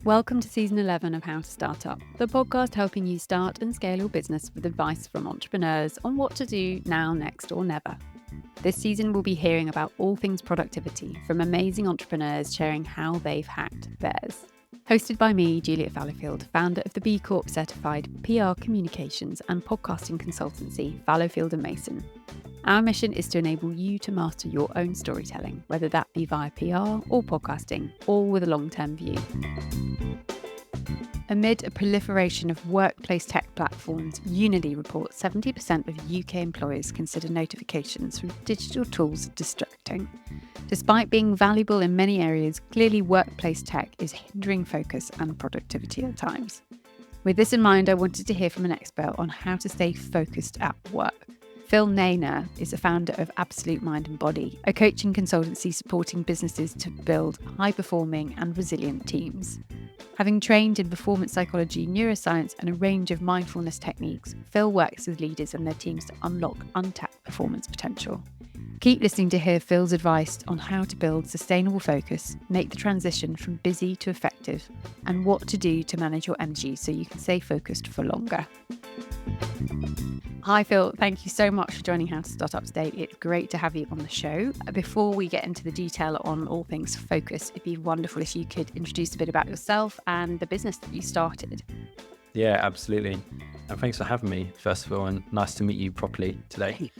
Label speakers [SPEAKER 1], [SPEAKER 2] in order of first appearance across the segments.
[SPEAKER 1] Welcome to season 11 of How to Start Up, the podcast helping you start and scale your business with advice from entrepreneurs on what to do now, next, or never. This season, we'll be hearing about all things productivity from amazing entrepreneurs sharing how they've hacked theirs. Hosted by me, Juliet Fallowfield, founder of the B Corp certified PR communications and podcasting consultancy, Fallowfield & Mason. Our mission is to enable you to master your own storytelling, whether that be via PR or podcasting, all with a long-term view. Amid a proliferation of workplace tech platforms, Unity reports 70% of UK employers consider notifications from digital tools distracting. Despite being valuable in many areas, clearly workplace tech is hindering focus and productivity at times. With this in mind, I wanted to hear from an expert on how to stay focused at work. Phil Nayna is the founder of Absolute Mind and Body, a coaching consultancy supporting businesses to build high-performing and resilient teams. Having trained in performance psychology, neuroscience, and a range of mindfulness techniques, Phil works with leaders and their teams to unlock untapped performance potential. Keep listening to hear Phil's advice on how to build sustainable focus, make the transition from busy to effective, and what to do to manage your energy so you can stay focused for longer. Hi Phil, thank you so much for joining How to Start Up today. It's great to have you on the show. Before we get into the detail on all things focus, it'd be wonderful if you could introduce a bit about yourself and the business that you started.
[SPEAKER 2] Yeah, absolutely. And thanks for having me, first of all, and nice to meet you properly today.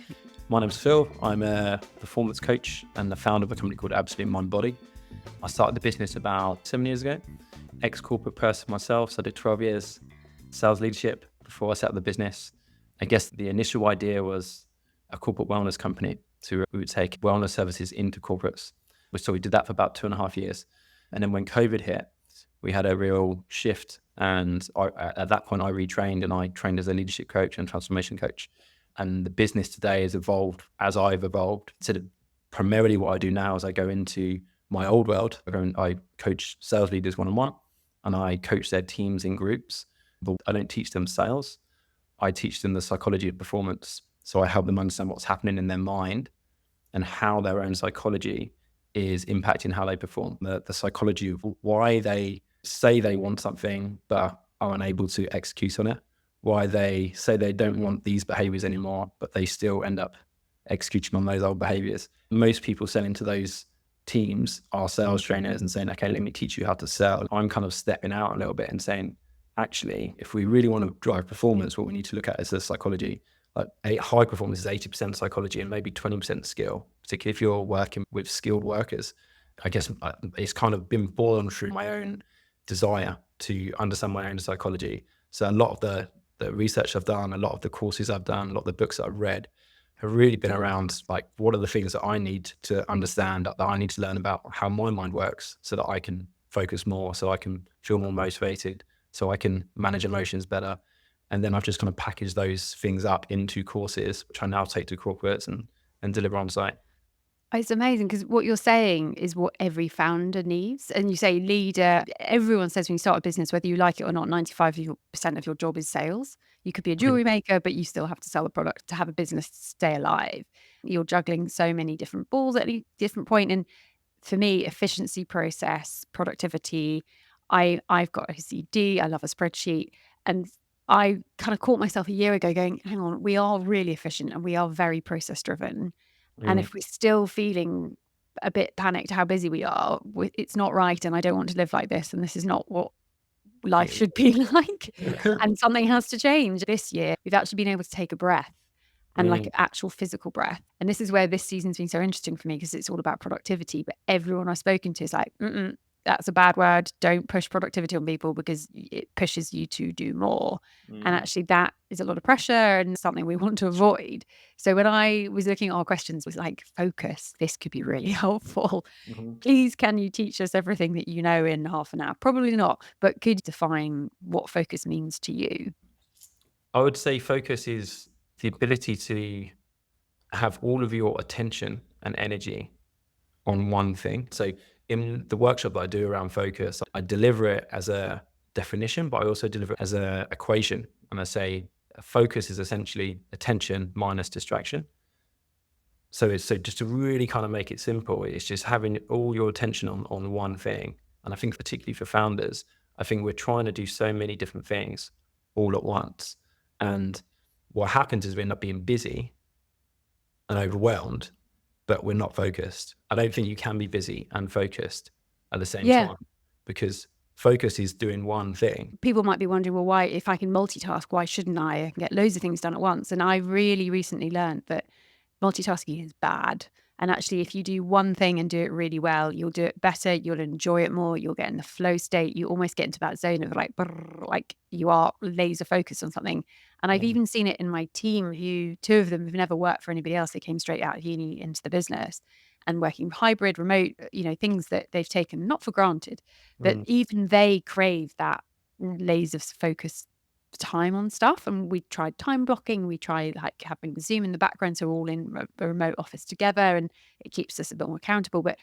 [SPEAKER 2] My name's Phil. I'm a performance coach and the founder of a company called Absolute Mind Body. I started the business about 7 years ago. Ex-corporate person myself, so I did 12 years sales leadership before I set up the business. I guess the initial idea was a corporate wellness company. So we would take wellness services into corporates. So we did that for about 2.5 years. And then when COVID hit, we had a real shift. And at that point, I retrained and I trained as a leadership coach and transformation coach. And the business today has evolved as I've evolved. So primarily what I do now is I go into my old world. I coach sales leaders one-on-one and I coach their teams in groups. But I don't teach them sales. I teach them the psychology of performance. So I help them understand what's happening in their mind and how their own psychology is impacting how they perform. The psychology of why they say they want something but are unable to execute on it. Why they say they don't want these behaviors anymore, but they still end up executing on those old behaviors. Most people selling to those teams are sales trainers and saying, okay, let me teach you how to sell. I'm kind of stepping out a little bit and saying, actually, if we really want to drive performance, what we need to look at is the psychology. Like high performance is 80% psychology and maybe 20% skill, particularly if you're working with skilled workers. I guess it's kind of been born through my own desire to understand my own psychology. So a lot of the research I've done, a lot of the courses I've done, a lot of the books that I've read have really been around like, what are the things that I need to understand, that I need to learn about how my mind works so that I can focus more, so I can feel more motivated, so I can manage emotions better. And then I've just kind of packaged those things up into courses, which I now take to corporates and deliver on site.
[SPEAKER 1] It's amazing because what you're saying is what every founder needs. And you say leader, everyone says when you start a business, whether you like it or not, 95% of your job is sales. You could be a jewelry maker, but you still have to sell a product to have a business to stay alive. You're juggling so many different balls at a different point. And for me, efficiency, process, productivity, I've got OCD, I love a spreadsheet. And I kind of caught myself a year ago going, hang on, we are really efficient and we are very process driven. And if we're still feeling a bit panicked how busy we are, it's not right. And I don't want to live like this. And this is not what life should be like. And something has to change. This year, we've actually been able to take a breath and like actual physical breath. And this is where this season's been so interesting for me because it's all about productivity. But everyone I've spoken to is like, that's a bad word. Don't push productivity on people because it pushes you to do more. And actually that is a lot of pressure and something we want to avoid. So when I was looking at our questions, was like, focus, this could be really helpful. Please, can you teach us everything that you know in half an hour? Probably not, but could you define what focus means to you?
[SPEAKER 2] I would say focus is the ability to have all of your attention and energy on one thing. So in the workshop that I do around focus, I deliver it as a definition, but I also deliver it as an equation. And I say focus is essentially attention minus distraction. So just to really kind of make it simple, it's just having all your attention on one thing. And I think particularly for founders, I think we're trying to do so many different things all at once. And what happens is we end up being busy and overwhelmed, but we're not focused. I don't think you can be busy and focused at the same
[SPEAKER 1] Yeah.
[SPEAKER 2] time, because focus is doing one thing.
[SPEAKER 1] People might be wondering, well, why, if I can multitask, why shouldn't I? I can get loads of things done at once. And I really recently learned that multitasking is bad. And actually, if you do one thing and do it really well, you'll do it better. You'll enjoy it more. You'll get in the flow state. You almost get into that zone of like, brrr, like you are laser focused on something. And I've
[SPEAKER 2] Mm,
[SPEAKER 1] even seen it in my team, who two of them have never worked for anybody else. They came straight out of uni into the business and working hybrid, remote, things that they've taken not for granted, but
[SPEAKER 2] mm,
[SPEAKER 1] even they crave that laser focus time on stuff. And we tried time blocking, we tried like having Zoom in the background, so we're all in a remote office together, and it keeps us a bit more accountable. But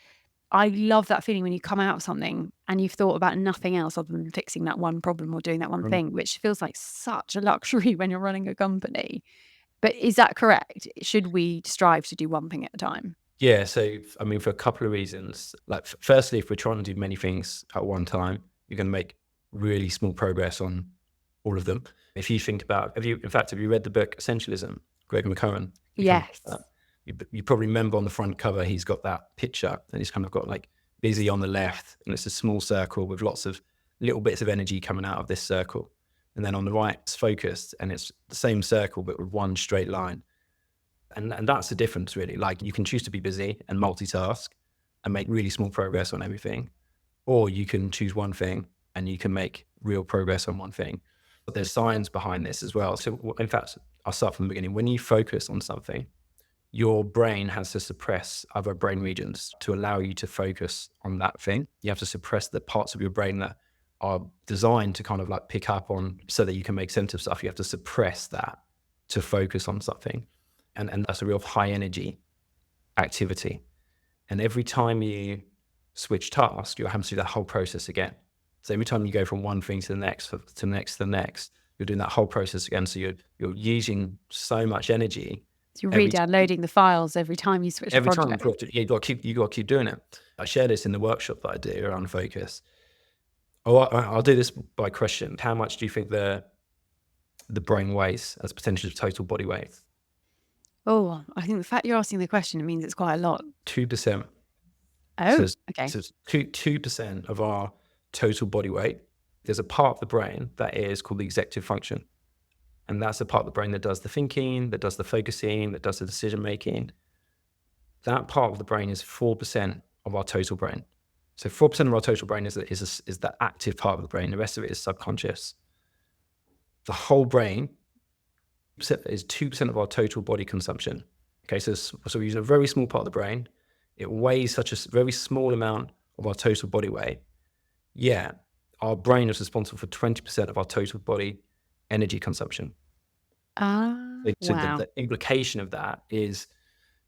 [SPEAKER 1] I love that feeling when you come out of something and you've thought about nothing else other than fixing that one problem or doing that one
[SPEAKER 2] mm.
[SPEAKER 1] thing, which feels like such a luxury when you're running a company. But is that correct? Should we strive to do one thing at a time?
[SPEAKER 2] Yeah. So, I mean, for a couple of reasons. Like, firstly, if we're trying to do many things at one time, you're going to make really small progress on all of them. If you think about, have you read the book Essentialism, Greg McKeown? You kind of,
[SPEAKER 1] Yes.
[SPEAKER 2] you probably remember on the front cover, he's got that picture and he's kind of got like busy on the left, and it's a small circle with lots of little bits of energy coming out of this circle. And then on the right, it's focused and it's the same circle, but with one straight line. And that's the difference, really. Like, you can choose to be busy and multitask and make really small progress on everything, or you can choose one thing and you can make real progress on one thing. But there's science behind this as well. So, in fact, I'll start from the beginning. When you focus on something, your brain has to suppress other brain regions to allow you to focus on that thing. You have to suppress the parts of your brain that are designed to kind of like pick up on, so that you can make sense of stuff. You have to suppress that to focus on something. And that's a real high energy activity. And every time you switch tasks, you're having to do that whole process again. So every time you go from one thing to the next, to the next, to the next, you're doing that whole process again. So you're using so much energy
[SPEAKER 1] So you're
[SPEAKER 2] every
[SPEAKER 1] re-downloading the files every time you switch a
[SPEAKER 2] every time.
[SPEAKER 1] project.
[SPEAKER 2] You got to keep doing it. I share this in the workshop that I do around focus. Oh, I'll do this by question. How much do you think the brain weighs as a percentage of total body weight?
[SPEAKER 1] Oh, I think the fact you're asking the question, it means it's quite a lot.
[SPEAKER 2] 2%. So
[SPEAKER 1] Oh,
[SPEAKER 2] it's,
[SPEAKER 1] okay.
[SPEAKER 2] so it's 2% of our total body weight. There's a part of the brain that is called the executive function. And that's the part of the brain that does the thinking, that does the focusing, that does the decision making. That part of the brain is 4% of our total brain. So 4% of our total brain is the active part of the brain. The rest of it is subconscious. The whole brain is 2% of our total body consumption. Okay, so we use a very small part of the brain. It weighs such a very small amount of our total body weight. Yeah, our brain is responsible for 20% of our total body energy consumption.
[SPEAKER 1] Ah,
[SPEAKER 2] So
[SPEAKER 1] wow.
[SPEAKER 2] the implication of that is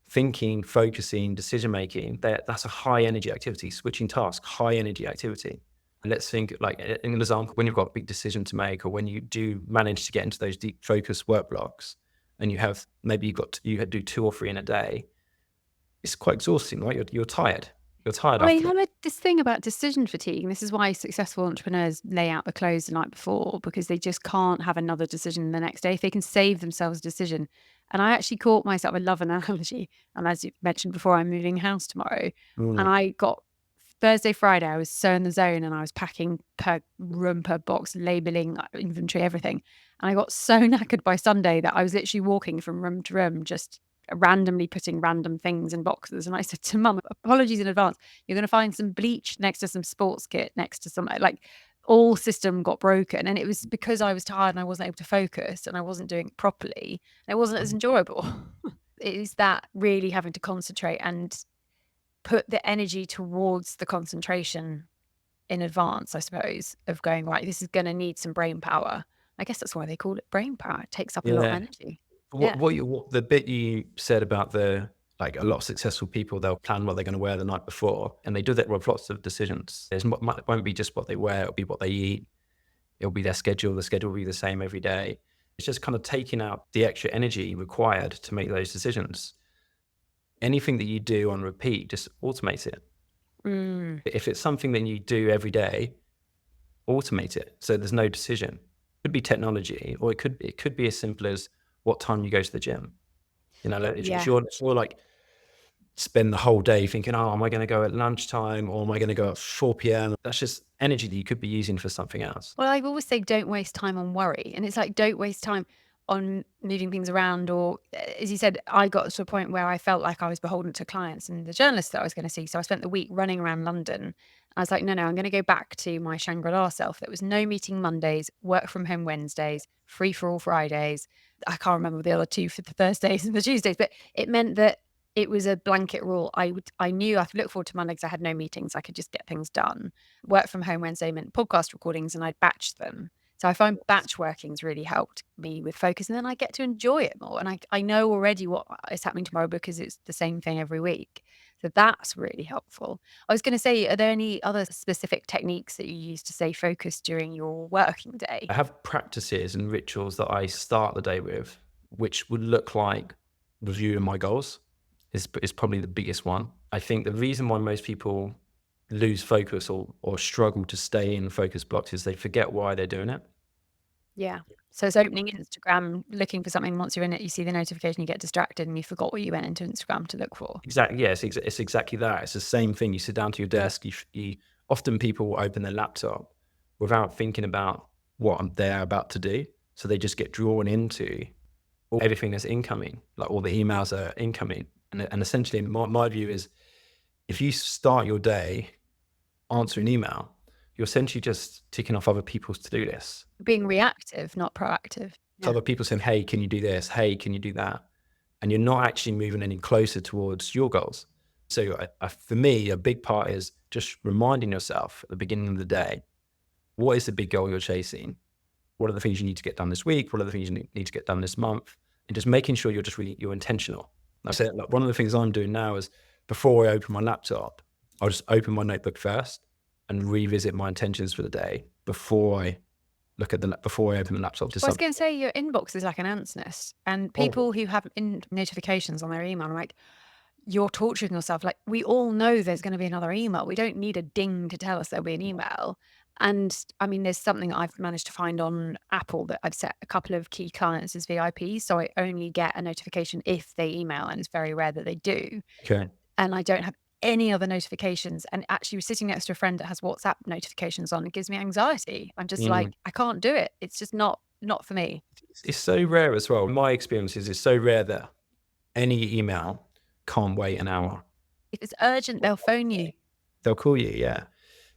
[SPEAKER 2] thinking, focusing, decision making. That's a high energy activity. Switching tasks, high energy activity. And let's think, like in an example, when you've got a big decision to make, or when you do manage to get into those deep focus work blocks, and you have maybe you do 2 or 3 in a day. It's quite exhausting, right? You're tired. You're tired
[SPEAKER 1] I mean,
[SPEAKER 2] after
[SPEAKER 1] I
[SPEAKER 2] that.
[SPEAKER 1] know this thing about decision fatigue, and this is why successful entrepreneurs lay out the clothes the night before, because they just can't have another decision the next day if they can save themselves a decision. And I actually caught myself, I love an analogy. And as you mentioned before, I'm moving house tomorrow. And
[SPEAKER 2] Mm.
[SPEAKER 1] I got Thursday, Friday, I was so in the zone and I was packing per room, per box, labeling, inventory, everything. And I got so knackered by Sunday that I was literally walking from room to room, just randomly putting random things in boxes. And I said to mum, apologies in advance. You're going to find some bleach next to some sports kit, next to some, like, all system got broken. And it was because I was tired and I wasn't able to focus and I wasn't doing it properly. And it wasn't as enjoyable. It is that really having to concentrate and put the energy towards the concentration in advance, I suppose, of going, right, this is going to need some brain power. I guess that's why they call it brain power. It takes up a lot of
[SPEAKER 2] Yeah.
[SPEAKER 1] energy. Yeah.
[SPEAKER 2] What the bit you said about like a lot of successful people, they'll plan what they're going to wear the night before, and they do that with lots of decisions. It won't be just what they wear; it'll be what they eat. It'll be their schedule. The schedule will be the same every day. It's just kind of taking out the extra energy required to make those decisions. Anything that you do on repeat, just automate it.
[SPEAKER 1] Mm.
[SPEAKER 2] If it's something that you do every day, automate it so there's no decision. It could be technology, or it could be as simple as what time you go to the gym. Like, if
[SPEAKER 1] Yeah.
[SPEAKER 2] you're like spend the whole day thinking, oh, am I going to go at lunchtime or am I going to go at 4 p.m.? That's just energy that you could be using for something else.
[SPEAKER 1] Well, I always say don't waste time on worry. And it's like, don't waste time on moving things around. Or, as you said, I got to a point where I felt like I was beholden to clients and the journalists that I was going to see. So I spent the week running around London. I was like, no, I'm going to go back to my Shangri La self. There was no meeting Mondays, work from home Wednesdays, free for all Fridays. I can't remember the other two for the Thursdays and the Tuesdays, but it meant that it was a blanket rule. I knew I could look forward to Monday because I had no meetings. I could just get things done. Work from home Wednesday meant podcast recordings and I'd batch them. So I find batch working's really helped me with focus, and then I get to enjoy it more. And I know already what is happening tomorrow because it's the same thing every week. So that's really helpful. I was going to say, are there any other specific techniques that you use to stay focused during your working day?
[SPEAKER 2] I have practices and rituals that I start the day with, which would look like reviewing my goals is probably the biggest one. I think the reason why most people lose focus or struggle to stay in focus blocks is they forget why they're doing it.
[SPEAKER 1] Yeah. So it's opening Instagram, looking for something. Once you're in it, you see the notification, you get distracted, and you forgot what you went into Instagram to look for.
[SPEAKER 2] Exactly. Yes, it's exactly that. It's the same thing. You sit down to your desk. Often people will open their laptop without thinking about what they're about to do, so they just get drawn into everything that's incoming, like all the emails that are incoming. And essentially, my view is, if you start your day answering email, you're essentially just ticking off other people's to-do lists.
[SPEAKER 1] Being reactive, not proactive.
[SPEAKER 2] So
[SPEAKER 1] Yeah.
[SPEAKER 2] other people saying, hey, can you do this? Hey, can you do that? And you're not actually moving any closer towards your goals. So for me, a big part is just reminding yourself at the beginning of the day, what is the big goal you're chasing? What are the things you need to get done this week? What are the things you need to get done this month? And just making sure you're intentional. I said, like, one of the things I'm doing now is, before I open my laptop, I'll just open my notebook first and revisit my intentions for the day before I before I open the laptop to
[SPEAKER 1] Well, I was
[SPEAKER 2] something.
[SPEAKER 1] going to say your inbox is like an ant's nest, and
[SPEAKER 2] Oh,
[SPEAKER 1] people who have notifications on their email, I'm like, you're torturing yourself. Like, we all know there's going to be another email. We don't need a ding to tell us there'll be an email. And I mean, there's something I've managed to find on Apple that I've set a couple of key clients as VIPs. So I only get a notification if they email, and it's very rare that they do.
[SPEAKER 2] okay.
[SPEAKER 1] And I don't have any other notifications. And actually, sitting next to a friend that has WhatsApp notifications on, it gives me anxiety. I'm just like,
[SPEAKER 2] Mm.
[SPEAKER 1] I can't do it. It's just not for me.
[SPEAKER 2] It's so rare as well. My experience is, it's so rare that any email can't wait an hour.
[SPEAKER 1] If it's urgent, they'll phone you.
[SPEAKER 2] They'll call you, yeah.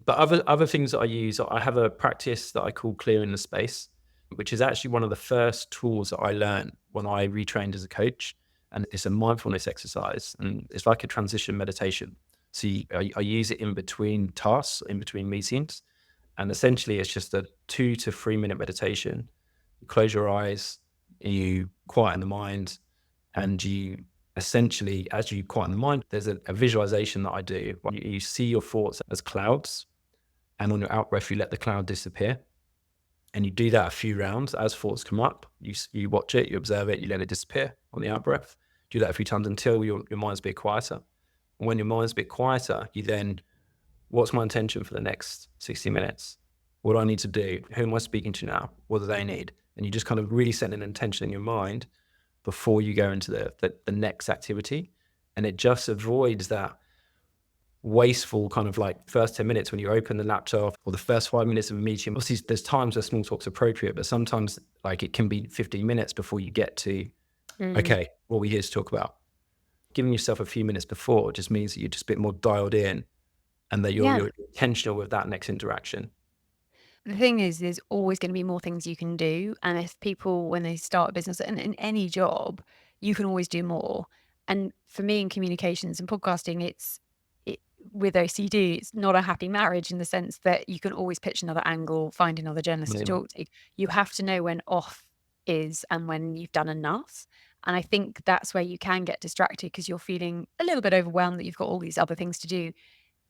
[SPEAKER 2] But other things that I use, I have a practice that I call clearing the space, which is actually one of the first tools that I learned when I retrained as a coach. And it's a mindfulness exercise, and it's like a transition meditation. So I use it in between tasks, in between meetings. And essentially, it's just a 2 to 3 minute meditation. You close your eyes, you quieten the mind, and you essentially, as you quieten the mind, there's a visualization that I do. You see your thoughts as clouds, and on your out breath, you let the cloud disappear. And you do that a few rounds. As thoughts come up, you watch it, you observe it, you let it disappear on the out breath. Do that a few times until your mind's a bit quieter. And when your mind's a bit quieter, you then, what's my intention for the next 60 minutes? What do I need to do? Who am I speaking to now? What do they need? And you just kind of really set an intention in your mind before you go into the next activity. And it just avoids that wasteful kind of like first 10 minutes when you open the laptop, or the first 5 minutes of a meeting. Obviously, there's times where small talk's appropriate, but sometimes, like, it can be 15 minutes before you get to,
[SPEAKER 1] Mm.
[SPEAKER 2] okay, what are we here to talk about? Giving yourself a few minutes before just means that you're just a bit more dialed in, and that
[SPEAKER 1] Yeah.
[SPEAKER 2] you're intentional with that next interaction.
[SPEAKER 1] The thing is, there's always going to be more things you can do. And if people, when they start a business and in any job, you can always do more. And for me in communications and podcasting, it, with OCD, it's not a happy marriage in the sense that you can always pitch another angle, find another journalist to
[SPEAKER 2] Mm.
[SPEAKER 1] talk to. You have to know when off is and when you've done enough. And I think that's where you can get distracted because you're feeling a little bit overwhelmed that you've got all these other things to do.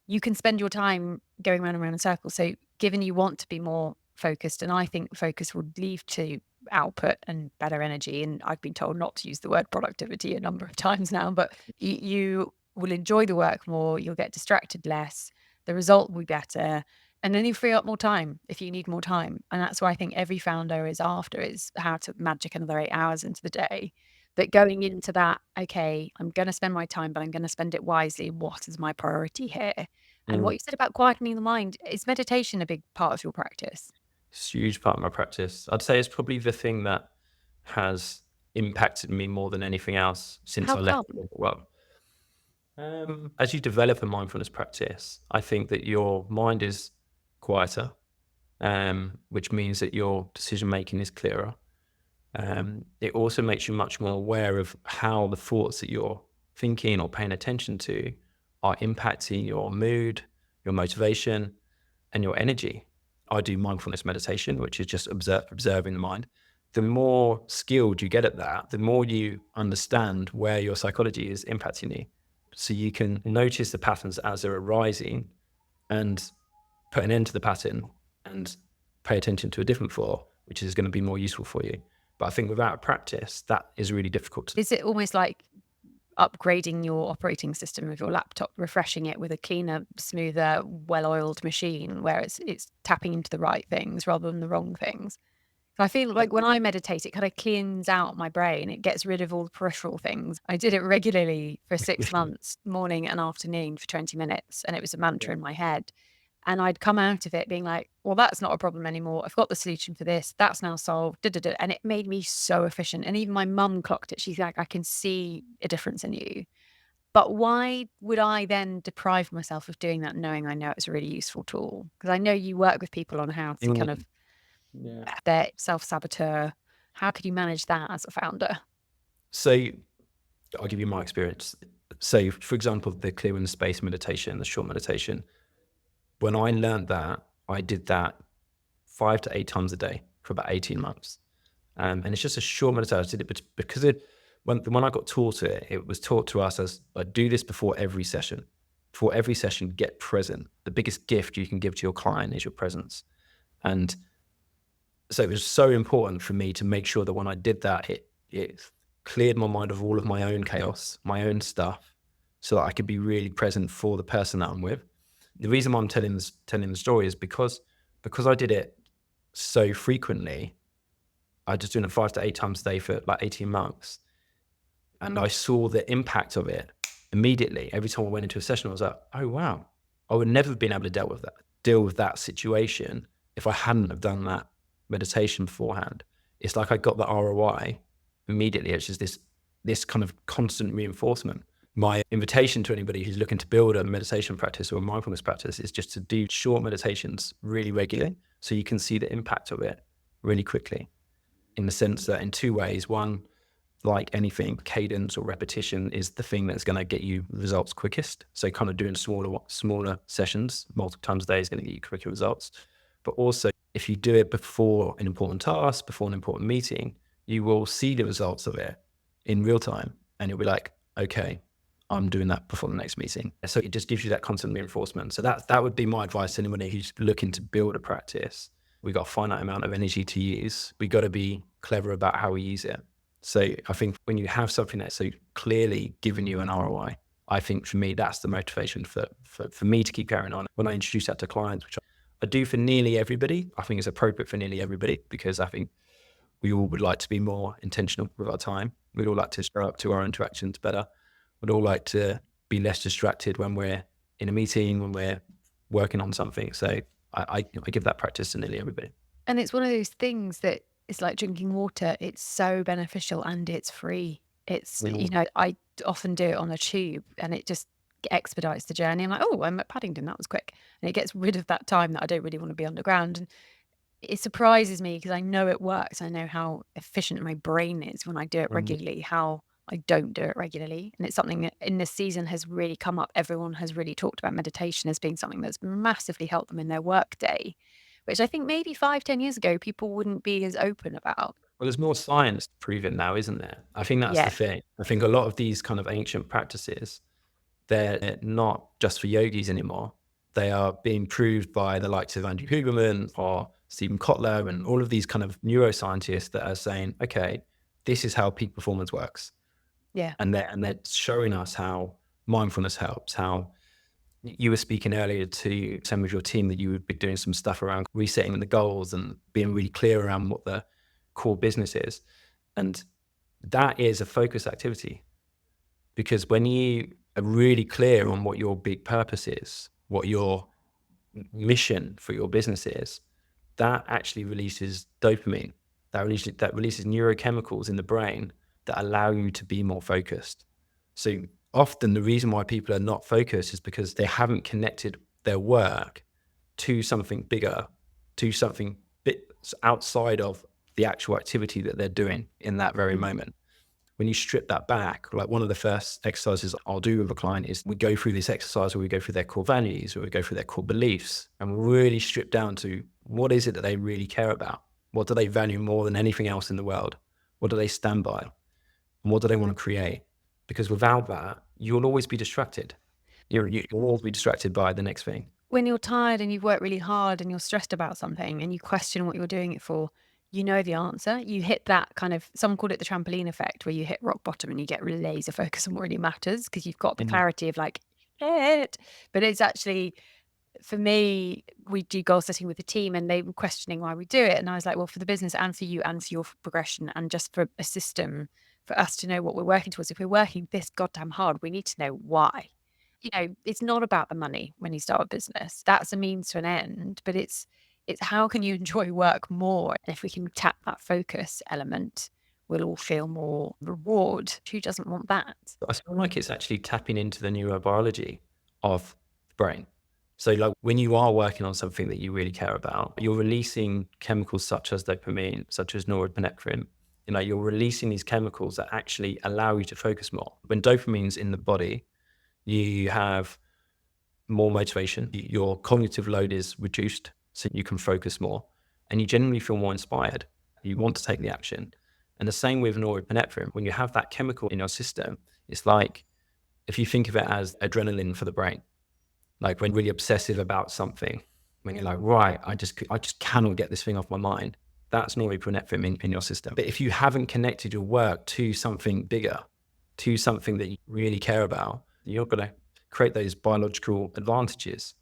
[SPEAKER 1] You can spend your time going round and round in circles. So given you want to be more focused, and I think focus would lead to output and better energy, and I've been told not to use the word productivity a number of times now, but you will enjoy the work more, you'll get distracted less, the result will be better, And then you free up more time if you need more time. And that's what I think every founder is after, is how to magic another 8 hours into the day. But going into that, okay, I'm gonna spend my time, but I'm gonna spend it wisely. What is my priority here? And what
[SPEAKER 2] Mm.
[SPEAKER 1] you said about quietening the mind, is meditation a big part of your practice?
[SPEAKER 2] It's a huge part of my practice. I'd say it's probably the thing that has impacted me more than anything else since
[SPEAKER 1] How
[SPEAKER 2] I left
[SPEAKER 1] come?
[SPEAKER 2] the corporate world. As you develop a mindfulness practice, I think that your mind is quieter, which means that your decision making is clearer. It also makes you much more aware of how the thoughts that you're thinking or paying attention to are impacting your mood, your motivation, and your energy. I do mindfulness meditation, which is just observing the mind. The more skilled you get at that, the more you understand where your psychology is impacting you. So you can notice the patterns as they're arising and put an end to the pattern and pay attention to a different thought, which is going to be more useful for you. But I think without practice, that is really difficult to.
[SPEAKER 1] Is it almost like upgrading your operating system of your laptop, refreshing it with a cleaner, smoother, well-oiled machine where it's tapping into the right things rather than the wrong things? So I feel like when I meditate, it kind of cleans out my brain. It gets rid of all the peripheral things. I did it regularly for 6 months, morning and afternoon for 20 minutes, and it was a mantra in my head. And I'd come out of it being like, "Well, that's not a problem anymore. I've got the solution for this. That's now solved." Da, da, da. And it made me so efficient. And even my mum clocked it. She's like, "I can see a difference in you." But why would I then deprive myself of doing that knowing I know it's a really useful tool? Because I know you work with people on how to kind of
[SPEAKER 2] Yeah.
[SPEAKER 1] their self-saboteur. How could you manage that as a founder?
[SPEAKER 2] So I'll give you my experience. So, for example, the clear in space meditation, the short meditation, when I learned that, I did that 5 to 8 times a day for about 18 months. And it's just a short meditation. I did it because when I got taught it, it was taught to us as I do this before every session. Before every session, get present. The biggest gift you can give to your client is your presence. And so it was so important for me to make sure that when I did that, it cleared my mind of all of my own chaos, my own stuff, so that I could be really present for the person that I'm with. The reason why I'm telling the story is because I did it so frequently. I just doing it 5 to 8 times a day for like 18 months. And I saw the impact of it immediately. Every time I went into a session, I was like, oh wow, I would never have been able to deal with that situation if I hadn't have done that meditation beforehand. It's like I got the ROI immediately. It's just this kind of constant reinforcement. My invitation to anybody who's looking to build a meditation practice or a mindfulness practice is just to do short meditations really regularly so you can see the impact of it really quickly, in the sense that in two ways. One, like anything, cadence or repetition is the thing that's going to get you results quickest. So kind of doing smaller sessions multiple times a day is going to get you quicker results. But also, if you do it before an important task, before an important meeting, you will see the results of it in real time. And you'll be like, okay, I'm doing that before the next meeting. So it just gives you that constant reinforcement. So that would be my advice to anybody who's looking to build a practice. We got a finite amount of energy to use. We got to be clever about how we use it. So I think when you have something that's so clearly giving you an ROI, I think for me, that's the motivation for me to keep carrying on. When I introduce that to clients, which I do for nearly everybody, I think it's appropriate for nearly everybody, because I think we all would like to be more intentional with our time. We'd all like to show up to our interactions better. We'd all like to be less distracted when we're in a meeting, when we're working on something. So I give that practice to nearly everybody.
[SPEAKER 1] And it's one of those things that it's like drinking water. It's so beneficial and it's free. It's,
[SPEAKER 2] Mhm.
[SPEAKER 1] I often do it on a tube and it just expedites the journey. I'm like, oh, I'm at Paddington. That was quick. And it gets rid of that time that I don't really want to be underground. And it surprises me because I know it works. I know how efficient my brain is when I do it
[SPEAKER 2] Mhm.
[SPEAKER 1] regularly, how I don't do it regularly. And it's something that in this season has really come up. Everyone has really talked about meditation as being something that's massively helped them in their workday, which I think maybe 5, 10 years ago, people wouldn't be as open about.
[SPEAKER 2] Well, there's more science to prove it now, isn't there? I think that's the
[SPEAKER 1] Yeah.
[SPEAKER 2] thing. I think a lot of these kind of ancient practices, they're not just for yogis anymore. They are being proved by the likes of Andrew Huberman or Stephen Kotler and all of these kind of neuroscientists that are saying, okay, this is how peak performance works.
[SPEAKER 1] Yeah.
[SPEAKER 2] And they're showing us how mindfulness helps, how You were speaking earlier to some of your team that you would be doing some stuff around resetting the goals and being really clear around what the core business is. And that is a focus activity, because when you are really clear on what your big purpose is, what your mission for your business is, that actually releases dopamine. That releases neurochemicals in the brain that allow you to be more focused. So often the reason why people are not focused is because they haven't connected their work to something bigger, to something bit outside of the actual activity that they're doing in that very
[SPEAKER 1] Mm.
[SPEAKER 2] moment. When you strip that back, like one of the first exercises I'll do with a client is we go through this exercise where we go through their core values, where we go through their core beliefs, and really strip down to what is it that they really care about? What do they value more than anything else in the world? What do they stand by? And what do they want to create? Because without that, you'll always be distracted. You'll always be distracted by the next thing.
[SPEAKER 1] When you're tired and you've worked really hard and you're stressed about something and you question what you're doing it for, you know the answer. You hit that kind of, someone called it the trampoline effect, where you hit rock bottom and you get really laser focused on what really matters because you've got the
[SPEAKER 2] Mhm.
[SPEAKER 1] clarity of like, it. But it's actually, for me, we do goal setting with the team and they were questioning why we do it. And I was like, well, for the business and for you and for your progression and just for a system for us to know what we're working towards. If we're working this goddamn hard, we need to know why. It's not about the money when you start a business. That's a means to an end, but it's how can you enjoy work more? And if we can tap that focus element, we'll all feel more reward. Who doesn't want that?
[SPEAKER 2] I feel like it's actually tapping into the neurobiology of the brain. So, like when you are working on something that you really care about, you're releasing chemicals such as dopamine, such as norepinephrine. You're releasing these chemicals that actually allow you to focus more. When dopamine's in the body, you have more motivation. Your cognitive load is reduced, so you can focus more, and you generally feel more inspired. You want to take the action. And the same with norepinephrine. When you have that chemical in your system, it's like, if you think of it as adrenaline for the brain, like when you're really obsessive about something, when you're like, right, I just cannot get this thing off my mind. That's norepinephrine in your system. But if you haven't connected your work to something bigger, to something that you really care about, you're going to create those biological advantages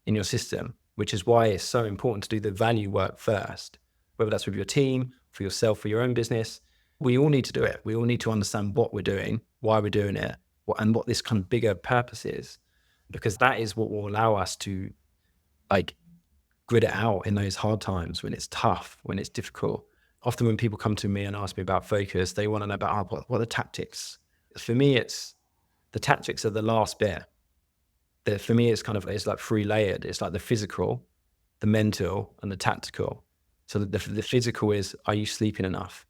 [SPEAKER 2] in your system, which is why it's so important to do the value work first, whether that's with your team, for yourself, for your own business. We all need to do it. We all need to understand what we're doing, why we're doing it, and what this kind of bigger purpose is, because that is what will allow us to like grit it out in those hard times when it's tough, when it's difficult. Often when people come to me and ask me about focus, they want to know about what are the tactics. For me, it's the tactics are the last bit. For me, it's like three layered. It's like the physical, the mental, and the tactical. So the physical is, are you sleeping enough?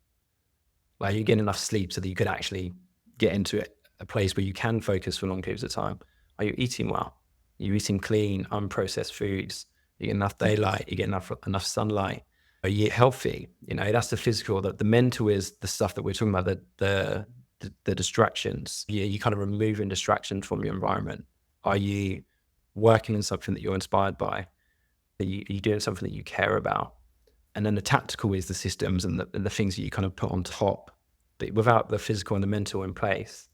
[SPEAKER 2] Like, are you getting enough sleep so that you could actually get into a place where you can focus for long periods of time? Are you eating well? Are you eating clean, unprocessed foods? You get enough daylight? You get enough sunlight? Are you healthy? That's the physical. The mental is the stuff that we're talking about, the distractions. You kind of removing distractions from your environment. Are you working on something that you're inspired by? Are you doing something that you care about? And then the tactical is the systems and the things that you kind of put on top. But without the physical and the mental in place,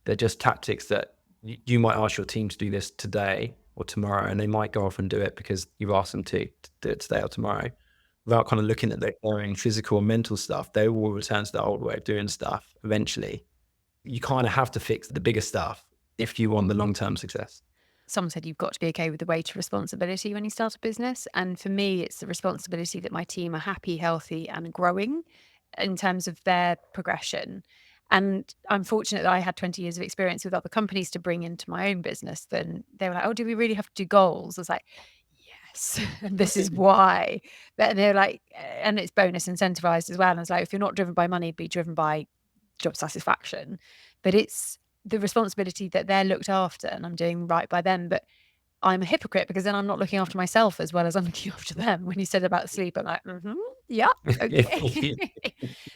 [SPEAKER 2] they're just tactics that you might ask your team to do this today or tomorrow, and they might go off and do it because you've asked them to do it today or tomorrow. Without kind of looking at their own physical and mental stuff, they will return to the old way of doing stuff eventually. You kind of have to fix the bigger stuff if you want the long-term success.
[SPEAKER 1] Someone said you've got to be okay with the weight of responsibility when you start a business. And for me, it's the responsibility that my team are happy, healthy, and growing in terms of their progression. And I'm fortunate that I had 20 years of experience with other companies to bring into my own business. Then they were like, oh, do we really have to do goals? I was like, yes, and this is why. And they're like, and it's bonus incentivized as well. And I was like, if you're not driven by money, be driven by job satisfaction. But it's the responsibility that they're looked after and I'm doing right by them. But I'm a hypocrite because then I'm not looking after myself as well as I'm looking after them. When you said about sleep, I'm like, yeah, okay.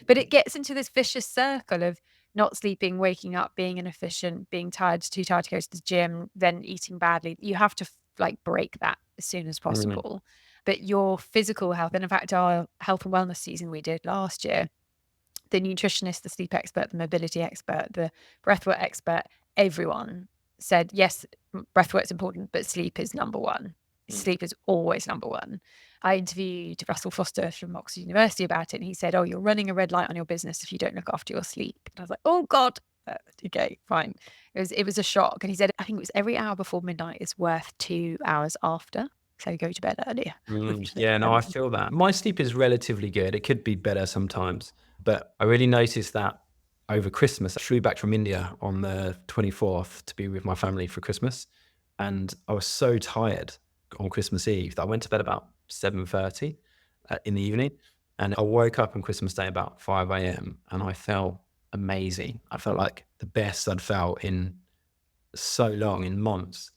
[SPEAKER 1] But it gets into this vicious circle of not sleeping, waking up, being inefficient, being tired, too tired to go to the gym, then eating badly. You have to like break that as soon as
[SPEAKER 2] Mhm.
[SPEAKER 1] possible. But your physical health, and in fact, our health and wellness season we did last year, the nutritionist, the sleep expert, the mobility expert, the breathwork expert, everyone said, yes, breath work's important, but sleep is number one.
[SPEAKER 2] Mm.
[SPEAKER 1] Sleep is always number one. I interviewed Russell Foster from Oxford University about it, and he said, oh, you're running a red light on your business if you don't look after your sleep. And I was like, oh God, okay, fine. It was a shock. And he said, I think it was every hour before midnight is worth 2 hours after. So go to bed earlier.
[SPEAKER 2] Yeah, no, I feel that. My sleep is relatively good. It could be better sometimes, but I really noticed that over Christmas. I flew back from India on the 24th to be with my family for Christmas, and I was so tired on Christmas Eve that I went to bed about 7:30 in the evening, and I woke up on Christmas Day about 5 a.m. and I felt amazing. I felt like the best I'd felt in so long, in months.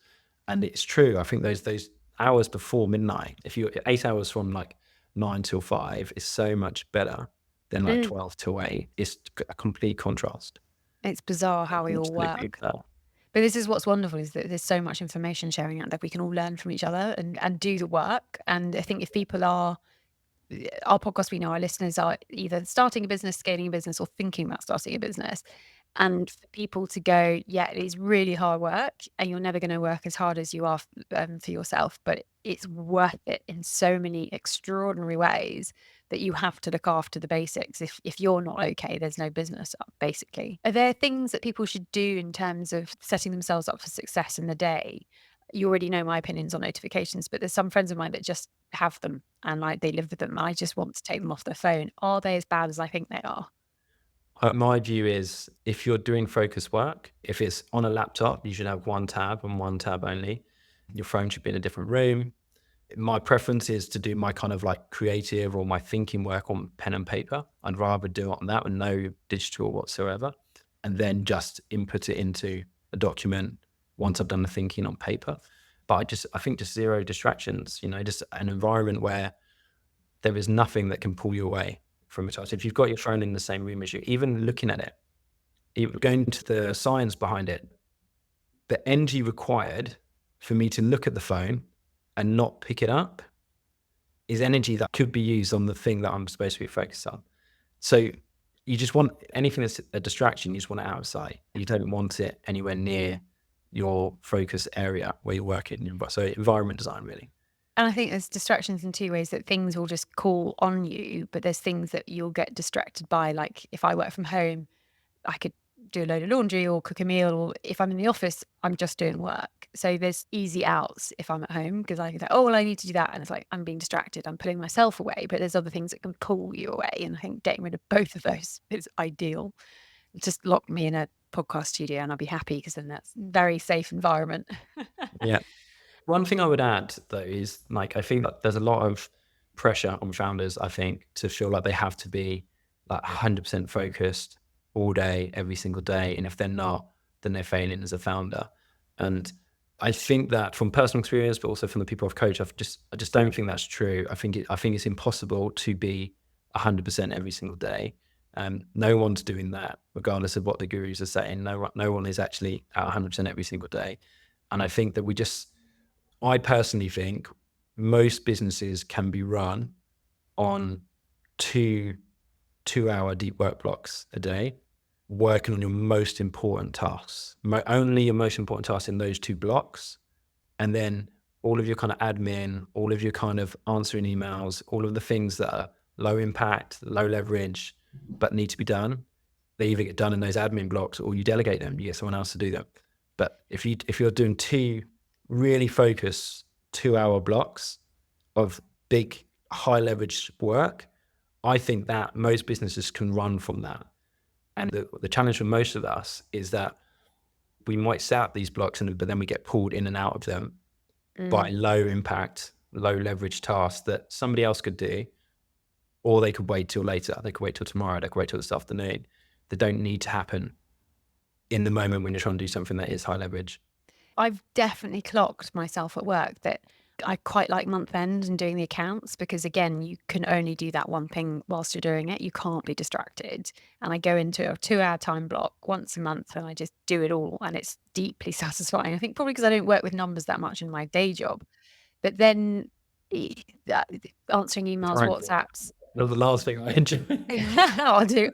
[SPEAKER 2] And it's true. I think those hours before midnight, if you're 8 hours from like 9 till 5, is so much better than like
[SPEAKER 1] Mm.
[SPEAKER 2] 12 till 8. It's a complete contrast.
[SPEAKER 1] It's bizarre
[SPEAKER 2] I
[SPEAKER 1] how we
[SPEAKER 2] can
[SPEAKER 1] all
[SPEAKER 2] absolutely
[SPEAKER 1] work.
[SPEAKER 2] believe that.
[SPEAKER 1] But this is what's wonderful, is that there's so much information sharing out there. We can all learn from each other and do the work. And I think if people are, our podcast, we know our listeners are either starting a business, scaling a business, or thinking about starting a business. And for people to go, yeah, it is really hard work, and you're never going to work as hard as you are for yourself, but it's worth it in so many extraordinary ways that you have to look after the basics. If you're not okay, there's no business up, basically. Are there things that people should do in terms of setting themselves up for success in the day? You already know my opinions on notifications, but there's some friends of mine that just have them and like they live with them. I just want to take them off their phone. Are they as bad as I think they are?
[SPEAKER 2] My view is if you're doing focus work, if it's on a laptop, you should have one tab and one tab only. Your phone should be in a different room. My preference is to do my kind of like creative or my thinking work on pen and paper. I'd rather do it on that with no digital whatsoever, and then just input it into a document once I've done the thinking on paper. But I think just zero distractions, just an environment where there is nothing that can pull you away from it. So if you've got your phone in the same room as you, even looking at it, even going to the science behind it, the energy required for me to look at the phone and not pick it up is energy that could be used on the thing that I'm supposed to be focused on. So you just want anything that's a distraction, you just want it out of sight. You don't want it anywhere near your focus area where you're working. So environment design, really.
[SPEAKER 1] And I think there's distractions in two ways, that things will just call on you, but there's things that you'll get distracted by. Like if I work from home, I could do a load of laundry or cook a meal. Or if I'm in the office, I'm just doing work. So there's easy outs if I'm at home, because I can say, oh, well, I need to do that. And it's like, I'm being distracted. I'm pulling myself away, but there's other things that can pull you away. And I think getting rid of both of those is ideal. Just lock me in a podcast studio and I'll be happy, because then that's a very safe environment.
[SPEAKER 2] Yeah. One thing I would add though is like I think that there's a lot of pressure on founders, I think, to feel like they have to be like 100% focused all day, every single day. And if they're not, then they're failing as a founder. And I think that from personal experience, but also from the people I've coached, I just don't think that's true. I think it's impossible to be 100% every single day. No one's doing that, regardless of what the gurus are saying. No one is actually at 100% every single day. And I think that I personally think most businesses can be run on two-hour deep work blocks a day, working on your most important tasks. Only your most important tasks in those two blocks, and then all of your kind of admin, all of your kind of answering emails, all of the things that are low impact, low leverage, but need to be done. They either get done in those admin blocks or you delegate them. You get someone else to do them. But if you're doing two really focused 2-hour blocks of big high leverage work, I think that most businesses can run from that. And the challenge for most of us is that we might set up these blocks, but then we get pulled in and out of them by
[SPEAKER 1] Mm.
[SPEAKER 2] low impact, low leverage tasks that somebody else could do, or they could wait till later. They could wait till tomorrow. They could wait till this afternoon. They don't need to happen in the moment when you're trying to do something that is high leverage.
[SPEAKER 1] I've definitely clocked myself at work that I quite like month end and doing the accounts, because again, you can only do that one thing whilst you're doing it. You can't be distracted. And I go into a 2-hour time block once a month and I just do it all. And it's deeply satisfying. I think probably because I don't work with numbers that much in my day job. But then e- that- answering emails,
[SPEAKER 2] Frankly,
[SPEAKER 1] WhatsApps,
[SPEAKER 2] that was the last thing I enjoy.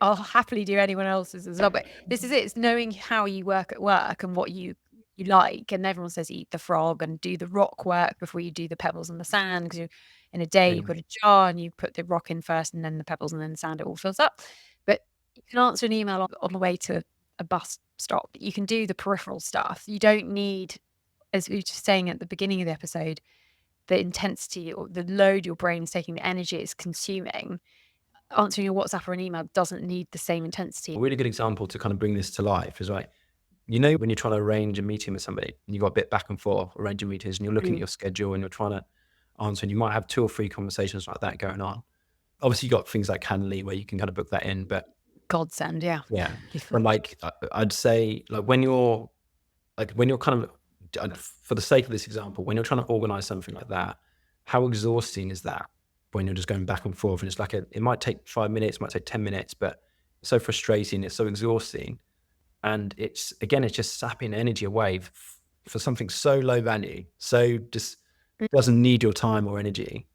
[SPEAKER 1] I'll happily do anyone else's as well. But this is it. It's knowing how you work at work and what you you like. And everyone says eat the frog and do the rock work before you do the pebbles and the sand, because you in a day you've got a jar and you put the rock in first and then the pebbles and then the sand, it all fills up. But you can answer an email on the way to a bus stop. You can do the peripheral stuff. You don't need, as we were just saying at the beginning of the episode, the intensity or the load your brain is taking, the energy it's consuming. Answering a WhatsApp or an email doesn't need the same intensity.
[SPEAKER 2] A really good example to kind of bring this to life is like, you know, when you're trying to arrange a meeting with somebody and you got a bit back and forth arranging meetings and you're looking at your schedule and you're trying to answer, and you might have 2 or 3 conversations like that going on. Obviously, you got things like Calendly where you can kind of book that in, but
[SPEAKER 1] Godsend, yeah.
[SPEAKER 2] yeah. But like, I'd say like when you're kind of, for the sake of this example, when you're trying to organize something like that, how exhausting is that when you're just going back and forth? And it's like, it might take 5 minutes, it might take 10 minutes, but it's so frustrating. It's so exhausting. And it's just sapping energy away for something so low value. So just doesn't need your time or energy.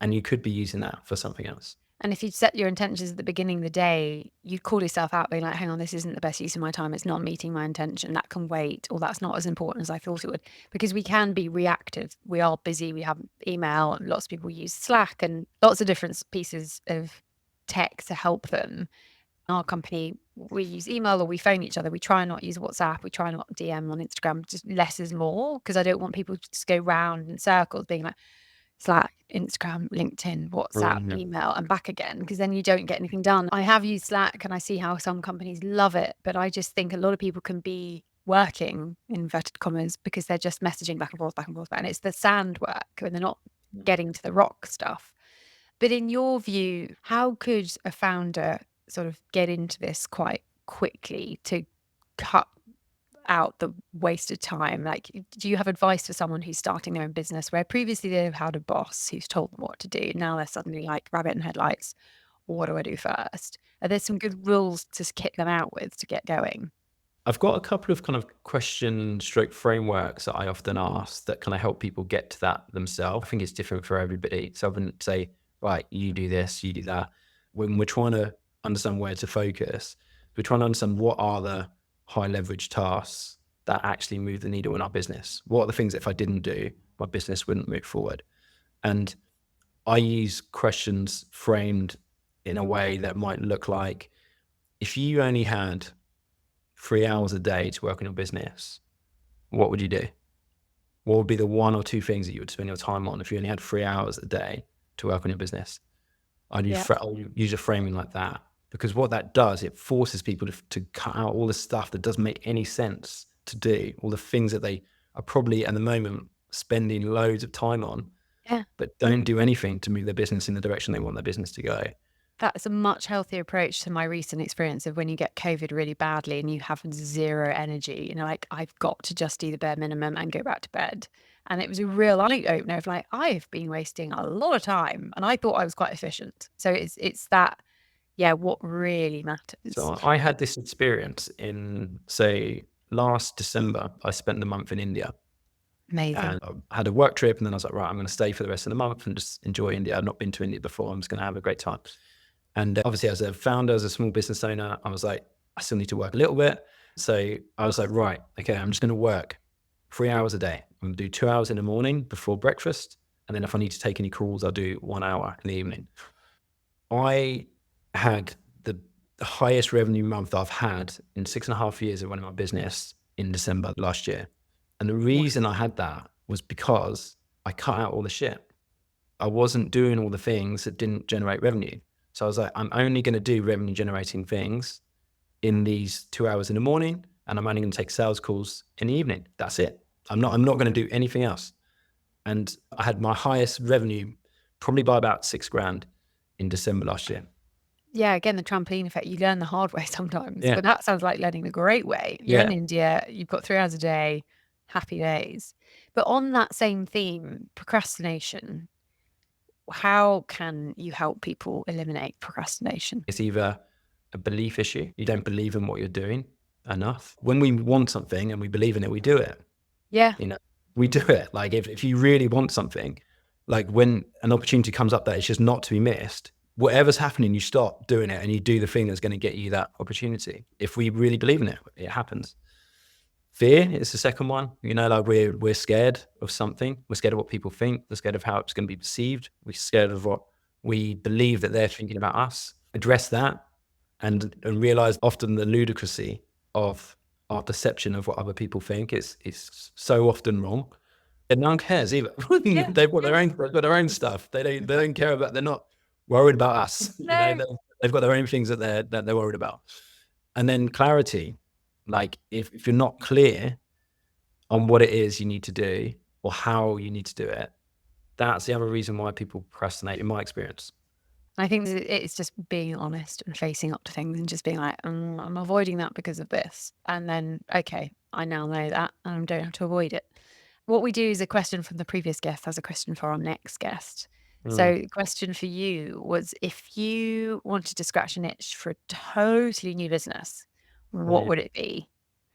[SPEAKER 2] And you could be using that for something else.
[SPEAKER 1] And if you'd set your intentions at the beginning of the day, you'd call yourself out being like, hang on, this isn't the best use of my time. It's not meeting my intention. That can wait, or that's not as important as I thought it would. Because we can be reactive. We are busy. We have email. Lots of people use Slack and lots of different pieces of tech to help them. In our company, we use email or we phone each other. We try not use WhatsApp. We try not DM on Instagram. Just less is more, because I don't want people to just go round in circles being like, Slack, Instagram, LinkedIn, WhatsApp, email, and back again, because then you don't get anything done. I have used Slack and I see how some companies love it, but I just think a lot of people can be working, in inverted commas, because they're just messaging back and forth, and it's the sand work when they're not getting to the rock stuff. But in your view, how could a founder sort of get into this quite quickly to cut out the wasted time? Like, do you have advice for someone who's starting their own business where previously they've had a boss who's told them what to do? Now they're suddenly like rabbit in headlights. What do I do first? Are there some good rules to kick them out with to get going?
[SPEAKER 2] I've got a couple of kind of question stroke frameworks that I often ask that kind of help people get to that themselves. I think it's different for everybody. So I wouldn't say, right, you do this, you do that. When we're trying to understand where to focus, we're trying to understand what are the high leverage tasks that actually move the needle in our business. What are the things that if I didn't do, my business wouldn't move forward? And I use questions framed in a way that might look like, if you only had 3 hours a day to work on your business, what would you do? What would be the 1 or 2 things that you would spend your time on if you only had 3 hours a day to work on your business? I'd use a framing like that, because what that does, it forces people to cut out all the stuff that doesn't make any sense to do, all the things that they are probably at the moment spending loads of time on, but don't do anything to move their business in the direction they want their business to go.
[SPEAKER 1] That's a much healthier approach to my recent experience of when you get COVID really badly and you have zero energy, like, I've got to just do the bare minimum and go back to bed. And it was a real eye opener of like, I've been wasting a lot of time and I thought I was quite efficient. So it's that, what really matters.
[SPEAKER 2] So I had this experience in, say, last December. I spent the month in India.
[SPEAKER 1] Amazing.
[SPEAKER 2] And I had a work trip, and then I was like, right, I'm going to stay for the rest of the month and just enjoy India. I've not been to India before. I'm just going to have a great time. And obviously, as a founder, as a small business owner, I was like, I still need to work a little bit. So I was like, right, okay, I'm just going to work 3 hours a day. I'm going to do 2 hours in the morning before breakfast. And then if I need to take any calls, I'll do 1 hour in the evening. I had the highest revenue month I've had in 6.5 years of running my business in December last year. And the reason I had that was because I cut out all the shit. I wasn't doing all the things that didn't generate revenue. So I was like, I'm only going to do revenue generating things in these 2 hours in the morning, and I'm only going to take sales calls in the evening. That's it. I'm not going to do anything else. And I had my highest revenue probably by about $6,000 in December last year.
[SPEAKER 1] Yeah, again, the trampoline effect, you learn the hard way sometimes,
[SPEAKER 2] Yeah.
[SPEAKER 1] but that sounds like learning the great way. You're in India, you've got 3 hours a day, happy days. But on that same theme, procrastination, how can you help people eliminate procrastination?
[SPEAKER 2] It's either a belief issue. You don't believe in what you're doing enough. When we want something and we believe in it, we do it.
[SPEAKER 1] Yeah.
[SPEAKER 2] We do it. Like if you really want something, like when an opportunity comes up that it's just not to be missed, whatever's happening, you stop doing it and you do the thing that's going to get you that opportunity. If we really believe in it, it happens. Fear is the second one. Like we're scared of something. We're scared of what people think. We're scared of how it's going to be perceived. We're scared of what we believe that they're thinking about us. Address that and realize often the ludicrousy of our perception of what other people think is so often wrong. And no one cares either.
[SPEAKER 1] Yeah, yeah.
[SPEAKER 2] They've got their own stuff. They don't care about. They're not worried about us.
[SPEAKER 1] No.
[SPEAKER 2] They've got their own things that they're worried about. And then clarity, like if you're not clear on what it is you need to do or how you need to do it, that's the other reason why people procrastinate, in my experience.
[SPEAKER 1] I think it's just being honest and facing up to things and just being like, I'm avoiding that because of this. And then, okay, I now know that and I don't have to avoid it. What we do is a question from the previous guest has a question for our next guest.
[SPEAKER 2] Mm.
[SPEAKER 1] So, the question for you was if you wanted to scratch an itch for a totally new business, what
[SPEAKER 2] Yeah.
[SPEAKER 1] would it be?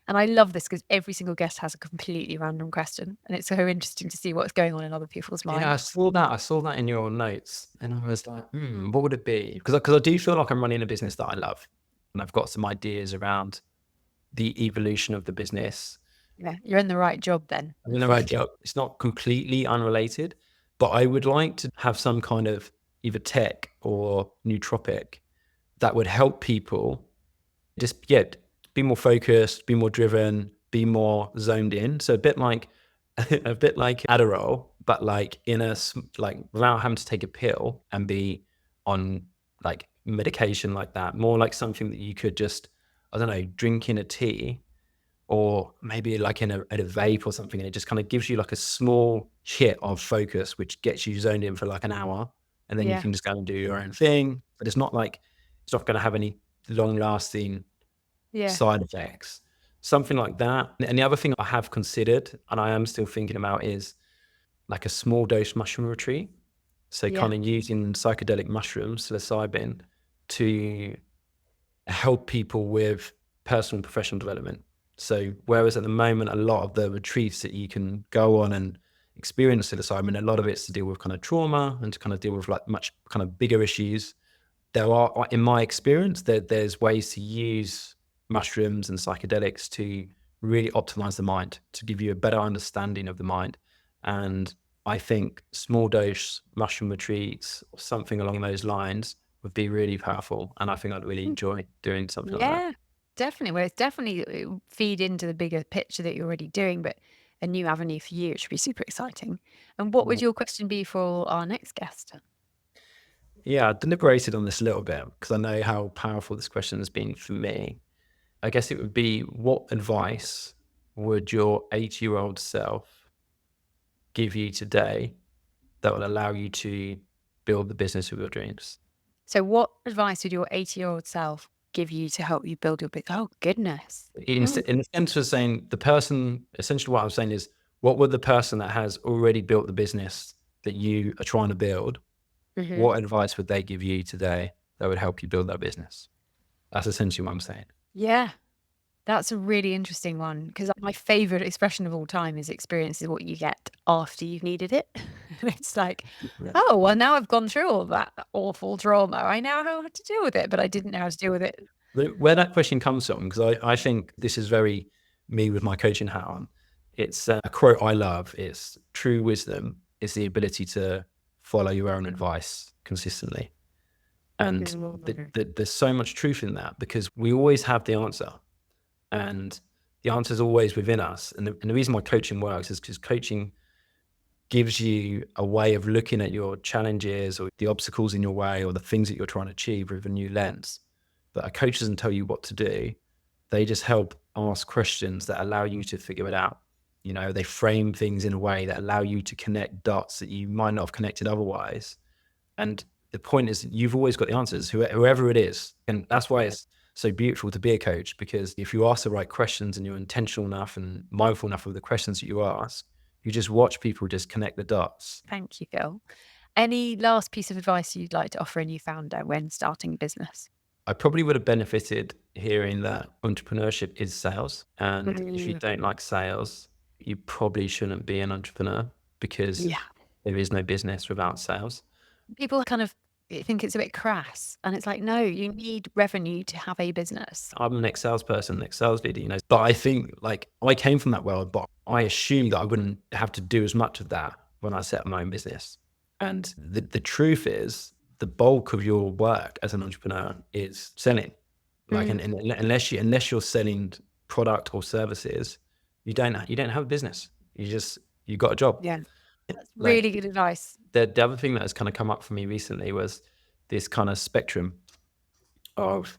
[SPEAKER 1] And I love this because every single guest has a completely random question. And it's so interesting to see what's going on in other people's
[SPEAKER 2] Yeah, I
[SPEAKER 1] minds.
[SPEAKER 2] saw that. I saw that in your notes, and I was like, what would it be? Because I do feel like I'm running a business that I love, and I've got some ideas around the evolution of the business.
[SPEAKER 1] Yeah, you're in the right job then.
[SPEAKER 2] I mean, no idea. It's not completely unrelated, but I would like to have some kind of either tech or nootropic that would help people just be more focused, be more driven, be more zoned in. So a bit like a bit like Adderall, but like like without having to take a pill and be on like medication like that. More like something that you could just, I don't know, drink in a tea or maybe like in a vape or something, and it just kind of gives you like a small hit of focus, which gets you zoned in for like an hour, and then you
[SPEAKER 1] Yeah.
[SPEAKER 2] can just go and do your own thing. But it's not going to have any long lasting
[SPEAKER 1] Yeah.
[SPEAKER 2] side effects, something like that. And the other thing I have considered, and I am still thinking about, is like a small dose mushroom retreat. So
[SPEAKER 1] Yeah.
[SPEAKER 2] kind of using psychedelic mushrooms, psilocybin, to help people with personal and professional development. So whereas at the moment, a lot of the retreats that you can go on and experience psilocybin, a lot of it's to deal with kind of trauma and to kind of deal with like much kind of bigger issues. There are, in my experience, there's ways to use mushrooms and psychedelics to really optimize the mind, to give you a better understanding of the mind. And I think small dose mushroom retreats or something along those lines would be really powerful. And I think I'd really
[SPEAKER 1] Mm,
[SPEAKER 2] enjoy doing something like that.
[SPEAKER 1] yeah, definitely. Well, it's definitely it will feed into the bigger picture that you're already doing, but a new avenue for you, which would be super exciting. And what would
[SPEAKER 2] Mm.
[SPEAKER 1] your question be for our next guest?
[SPEAKER 2] Yeah, I deliberated on this a little bit because I know how powerful this question has been for me. I guess it would be, what advice would your 80-year-old self give you today that will allow you to build the business of your dreams?
[SPEAKER 1] So, what advice would your 80-year-old self give you to help you build your big? Oh, goodness. Mm.
[SPEAKER 2] In the sense of saying the person, essentially what I'm saying is, what would the person that has already built the business that you are trying to build,
[SPEAKER 1] Hmm.
[SPEAKER 2] what advice would they give you today that would help you build that business? That's essentially what I'm saying.
[SPEAKER 1] Yeah. That's a really interesting one because my favorite expression of all time is experience is what you get after you've needed it. And it's like,
[SPEAKER 2] Yeah.
[SPEAKER 1] oh, well, now I've gone through all that awful trauma. I now know how to deal with it, but I didn't know how to deal with it.
[SPEAKER 2] Where that question comes from, because I think this is very me with my coaching hat on. It's a quote I love. It's true wisdom is the ability to follow your own advice consistently. And there's so much truth in that because we always have the answer, and the answer is always within us. And the reason why coaching works is because coaching gives you a way of looking at your challenges or the obstacles in your way or the things that you're trying to achieve with a new lens. But a coach doesn't tell you what to do. They just help ask questions that allow you to figure it out. They frame things in a way that allow you to connect dots that you might not have connected otherwise. And the point is, you've always got the answers, whoever it is. And that's why it's so beautiful to be a coach, because if you ask the right questions and you're intentional enough and mindful enough of the questions that you ask, you just watch people just connect the dots.
[SPEAKER 1] Thank you, Phil. Any last piece of advice you'd like to offer a new founder when starting a business?
[SPEAKER 2] I probably would have benefited hearing that entrepreneurship is sales. And if you
[SPEAKER 1] Mm,
[SPEAKER 2] don't like sales, you probably shouldn't be an entrepreneur because
[SPEAKER 1] yeah.
[SPEAKER 2] there is no business without sales.
[SPEAKER 1] People kind of think it's a bit crass. And it's like, no, you need revenue to have a business.
[SPEAKER 2] I'm the next salesperson, next sales leader, but I think like I came from that world, but I assumed that I wouldn't have to do as much of that when I set up my own business. And the truth is the bulk of your work as an entrepreneur is selling. Like,
[SPEAKER 1] Mm.
[SPEAKER 2] unless you're selling product or services, you don't have a business. You got a job.
[SPEAKER 1] Yeah. That's
[SPEAKER 2] Like,
[SPEAKER 1] really good advice.
[SPEAKER 2] the other thing that has kind of come up for me recently was this kind of spectrum of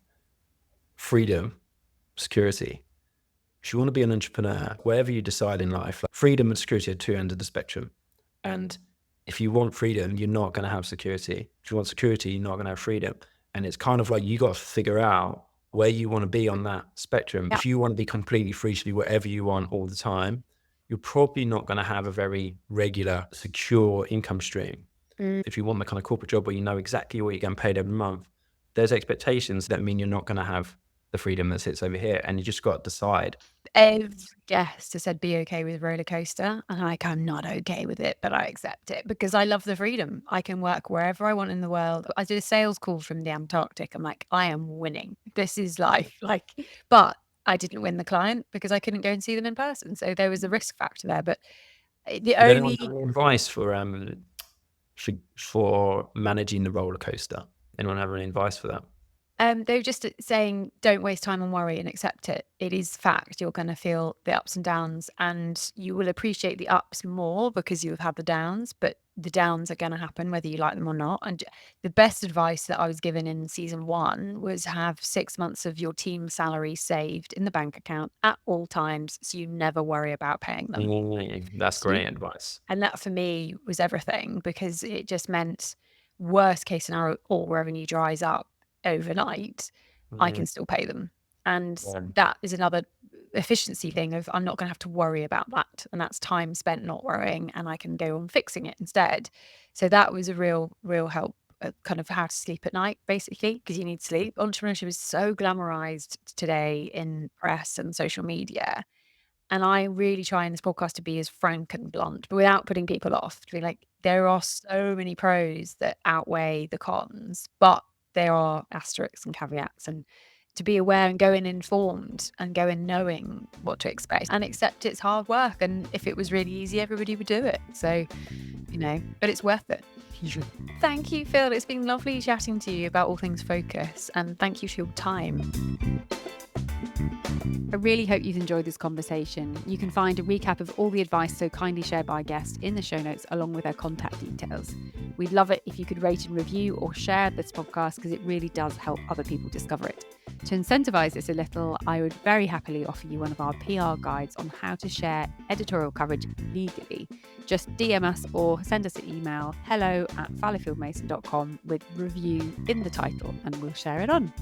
[SPEAKER 2] freedom, security. If you want to be an entrepreneur, wherever you decide in life, like, freedom and security are two ends of the spectrum. And if you want freedom, you're not going to have security. If you want security, you're not going to have freedom. And it's kind of like you got to figure out where you want to be on that spectrum.
[SPEAKER 1] Yeah.
[SPEAKER 2] If you want to be completely free to do whatever you want all the time, you're probably not going to have a very regular, secure income stream.
[SPEAKER 1] Mm.
[SPEAKER 2] If you want the kind of corporate job where you know exactly what you're getting paid every month, there's expectations that mean you're not going to have the freedom that sits over here. And you just got to decide.
[SPEAKER 1] Every guest has said, be okay with roller coaster. And I'm not okay with it, but I accept it because I love the freedom. I can work wherever I want in the world. I did a sales call from the Antarctic. I'm like, I am winning. This is life. But I didn't win the client because I couldn't go and see them in person. So there was a risk factor there. But the
[SPEAKER 2] Did anyone have
[SPEAKER 1] only
[SPEAKER 2] any advice for managing the roller coaster? Anyone have any advice for that?
[SPEAKER 1] they were just saying, don't waste time and worry and accept it. It is fact. You're going to feel the ups and downs, and you will appreciate the ups more because you've had the downs, but the downs are going to happen whether you like them or not. And the best advice that I was given in season 1 was have 6 months of your team salary saved in the bank account at all times, so you never worry about paying them.
[SPEAKER 2] That's
[SPEAKER 1] So you-
[SPEAKER 2] great advice.
[SPEAKER 1] And that for me was everything because it just meant worst case scenario, all revenue dries up overnight, I can still pay them. And
[SPEAKER 2] Yeah.
[SPEAKER 1] that is another efficiency thing of I'm not going to have to worry about that. And that's time spent not worrying, and I can go on fixing it instead. So that was a real help, kind of how to sleep at night, basically, because you need sleep. Entrepreneurship is so glamorized today in press and social media. And I really try in this podcast to be as frank and blunt, but without putting people off. To be like, there are so many pros that outweigh the cons, but there are asterisks and caveats. And to be aware and go in informed and go in knowing what to expect and accept it's hard work. And if it was really easy, everybody would do it. So, but it's worth it. Thank you, Phil. It's been lovely chatting to you about all things focus. And thank you for your time. I really hope you've enjoyed this conversation. You can find a recap of all the advice so kindly shared by our guest in the show notes, along with their contact details. We'd love it if you could rate and review or share this podcast because it really does help other people discover it. To incentivize this a little, I would very happily offer you one of our PR guides on how to share editorial coverage legally. Just DM us or send us an email, hello@fallowfieldmason.com with review in the title, and we'll share it on.